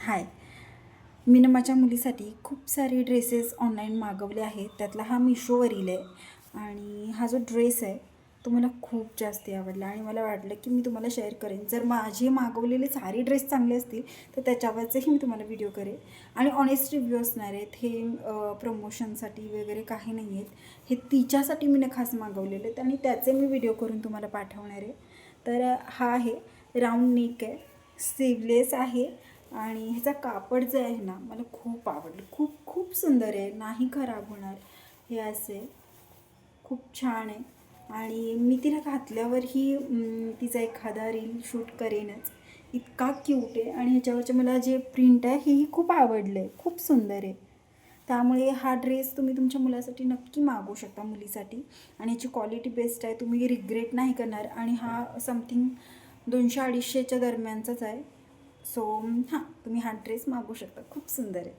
हाय, मी ना माझ्या मुलीसाठी खूप सारे ड्रेसेस ऑनलाईन मागवले आहेत. त्यातला हा मिशोवरील आहे आणि हा जो ड्रेस आहे तो मला खूप जास्त आवडला आणि मला वाटलं की मी तुम्हाला शेअर करेन. जर माझे मागवलेले सारे ड्रेस चांगले असतील तर त्याच्यावरचेही मी तुम्हाला व्हिडिओ करेन आणि ऑनेस्ट रिव्ह्यू असणार आहेत. हे प्रमोशनसाठी वगैरे काही नाही आहेत. हे तिच्यासाठी मी खास मागवलेले आहेत आणि त्याचे मी व्हिडिओ करून तुम्हाला पाठवणार आहे. तर हा आहे राऊंड नेक आहे, स्लीवलेस आहे आणि ह्याचा कापड जे आहे ना मला खूप आवडलं. खूप खूप सुंदर आहे, नाही खराब होणार. हे असे खूप छान आहे आणि मी तिला घातल्यावरही तिचा एखादा रील शूट करेनच. इतका क्यूट आहे आणि ह्याच्यावरचे मला जे प्रिंट आहे हेही खूप आवडलं आहे, खूप सुंदर आहे. त्यामुळे हा ड्रेस तुम्ही तुमच्या मुलासाठी नक्की मागवू शकता, मुलीसाठी. आणि याची क्वालिटी बेस्ट आहे, तुम्ही रिग्रेट नाही करणार. आणि हा समथिंग 200-250च्या दरम्यानचाच आहे. सो हां, तुम्ही हा ड्रेस मागवू शकता, खूप सुंदर आहे.